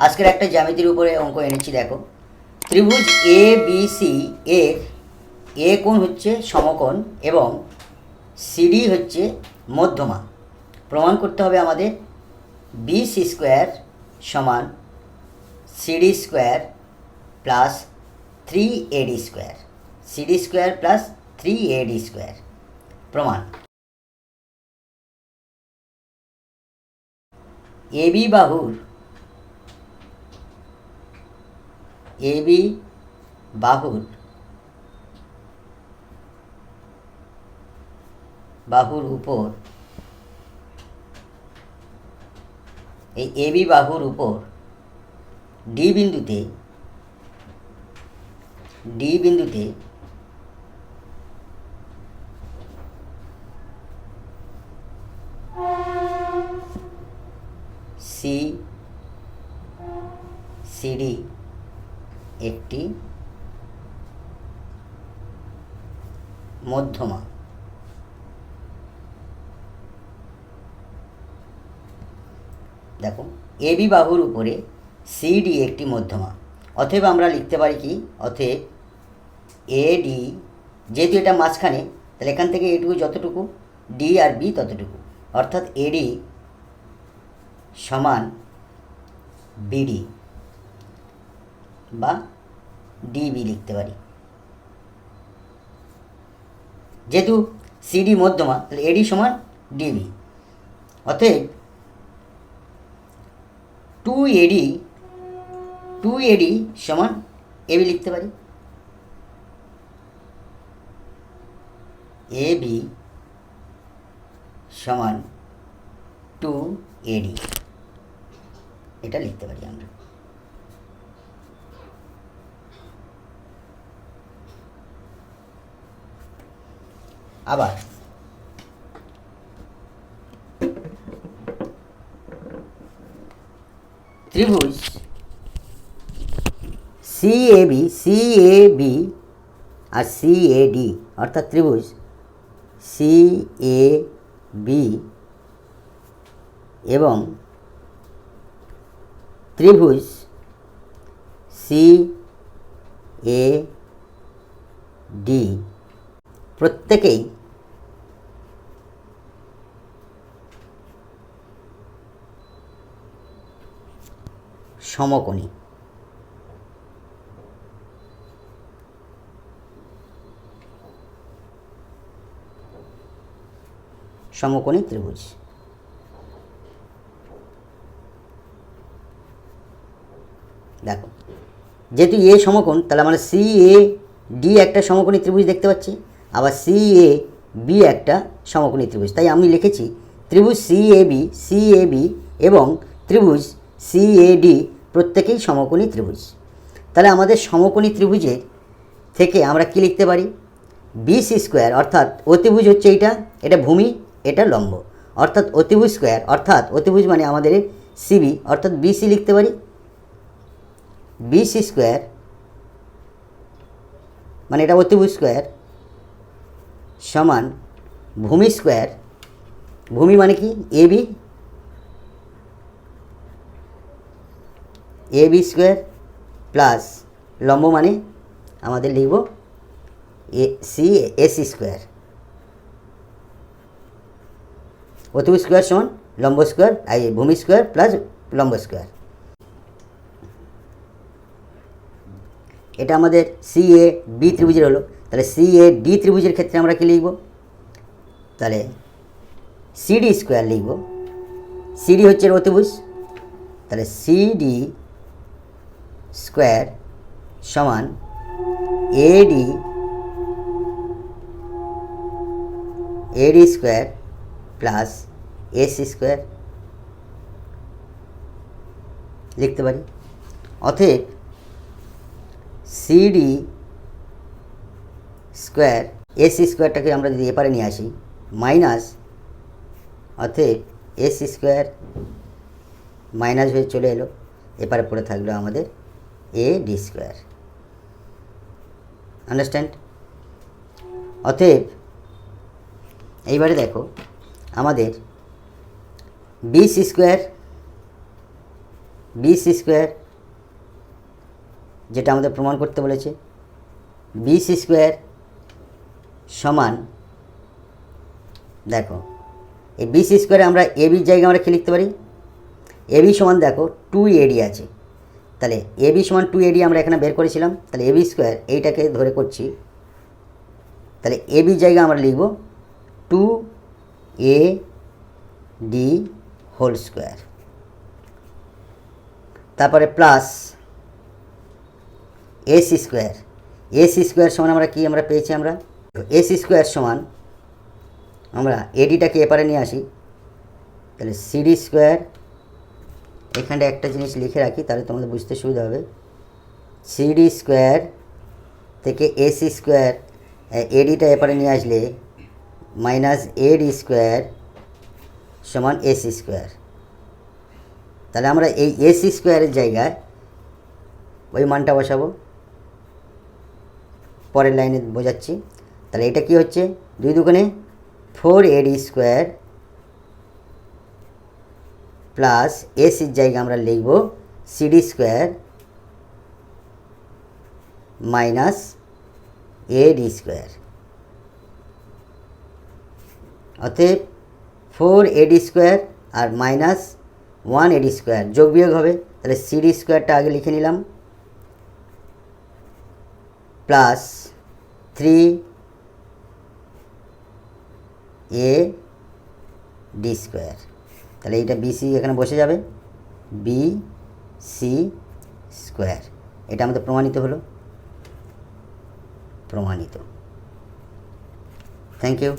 আজকের একটা জ্যামিতির উপরে অঙ্ক এনেছি। দেখো, ত্রিভুজ এ বি সি এর এ কোণ হচ্ছে সমকোণ এবং সিডি হচ্ছে মধ্যমা। প্রমাণ করতে হবে আমাদের বি সি স্কোয়ার সমান CD square plus 3AD square, CD square plus 3AD square. প্রমাণ: এবি বাহুর উপর, এই এবি বাহুর উপর ডি বিন্দুতে সিডি একটি মধ্যমা। দেখো, এবি বাহুর উপরে সিডি একটি মধ্যমা, অতএব আমরা লিখতে পারি কি, অতএব এডি, যেহেতু এটা মাঝখানে, তাহলে এখান থেকে এটুকু যতটুকু, ডি আর বি ততটুকু, অর্থাৎ এডি সমান বিডি বা ডিবি লিখতে পারি। যেহেতু সিডি মধ্যমা, তাহলে এডি সমান ডিবি। অতএব 2AD সমান এবি লিখতে পারি। এবি সমান 2AD, এটা লিখতে পারি আমরা। আবার ত্রিভুজ সিএবি আর সিএডি, অর্থাৎ ত্রিভুজ সিএবি এবং ত্রিভুজ সিএডি প্রত্যেকেই সমকোণী। সমকোণী ত্রিভুজ। দেখো, যেহেতু এ সমকোণ, তাহলে আমরা সিএডি একটা সমকোণী ত্রিভুজ দেখতে পাচ্ছি, আবার সিএবি একটা সমকোণী ত্রিভুজ। তাই আমি লিখেছি ত্রিভুজ সিএবি এবং ত্রিভুজ সিএডি প্রত্যেকেই সমকোণী ত্রিভুজ। তাহলে আমাদের সমকোণী ত্রিভুজের থেকে আমরা কি লিখতে পারি, বিসি স্কোয়ার, অর্থাৎ অতিভুজ হচ্ছে এটা ভূমি, এটা লম্ব, অর্থাৎ অতিভুজ স্কোয়ার, অর্থাৎ অতিভুজ মানে আমাদের সিবি, অর্থাৎ বিসি লিখতে পারি। বিসি স্কোয়ার মানে এটা অতিভুজ স্কোয়ার সমান ভূমি স্কোয়ার, ভূমি মানে কি এবি স্কোয়ার প্লাস লম্ব মানে আমাদের লিখব এসি স্কোয়ার। অতিভুজ স্কোয়ার সমান লম্ব স্কোয়ার, ভূমি স্কোয়ার প্লাস লম্ব স্কোয়ার। এটা আমাদের সিএবি ত্রিভুজের হলো। তাহলে সিএডি ত্রিভুজের ক্ষেত্রে আমরা কি লিখব, তাহলে সিডি স্কোয়ার লিখব। সিডি হচ্ছে অতিভুজ, তাহলে সিডি স্কোয়ার সমান এডি স্কোয়ার প্লাস এসি স্কোয়ার লিখতে পারি। অতএব সিডি স্কোয়ার এসি স্কোয়ারটাকে আমরা যদি এপারে নিয়ে আসি মাইনাস, অতএব এসি স্কোয়ার মাইনাস হয়ে চলে এলো, এপারে পড়ে থাকলো আমাদের এডি স্কোয়ার। আন্ডারস্ট্যান্ড? অতএব এইবারে দেখো, আমাদের BC square B C square, যেটা আমাদের প্রমাণ করতে বলেছে, বি সি স্কোয়ার সমান, দেখো এই বি সি স্কোয়ারে আমরা এ বির জায়গায় আমরা কী লিখতে পারি, এ বি সমান দেখো 2AD আছে, তাহলে এ বি সমান 2AD আমরা এখানে বের করেছিলাম, তাহলে এ বি স্কোয়ার এইটাকে ধরে করছি, তাহলে এ বির জায়গায় আমরা লিখব 2AD হোল স্কোয়ার, তারপরে plus AC square, AC square সমান আমরা কি আমরা পেয়েছি, আমরা এসি স্কোয়ার সমান আমরা এডিটাকে এপারে নিয়ে আসি, তাহলে সিডি স্কোয়ার, এখানে একটা জিনিস লিখে রাখি তাহলে তোমাদের বুঝতে সুবিধা হবে, সিডি স্কোয়ার থেকে এসি স্কোয়ার এডিটা এপারে নিয়ে আসলে মাইনাস এডি স্কোয়ার সমান এসি স্কোয়ার, তাহলে আমরা এই এসি স্কোয়ারের জায়গায় ওই মানটা বসাবো, পরের লাইনে বোঝাচ্ছি, তাহলে এটা কি হচ্ছে 2 দুগুণে 4AD স্কোয়ার প্লাস এসির জায়গায় আমরা লিখব সিডি স্কোয়ার মাইনাস এডি স্কোয়ার, অতএব 4AD স্কোয়ার আর মাইনাস 1AD স্কোয়ার যোগ বিয়োগ হবে, তাহলে সিডি স্কোয়ারটা আগে লিখে নিলাম প্লাস 3AD স্কোয়ার, তাহলে এইটা বিসি এখানে বসে যাবে, BC স্কোয়ার, এটা আমাদের প্রমাণিত হলো, প্রমাণিত। Thank you.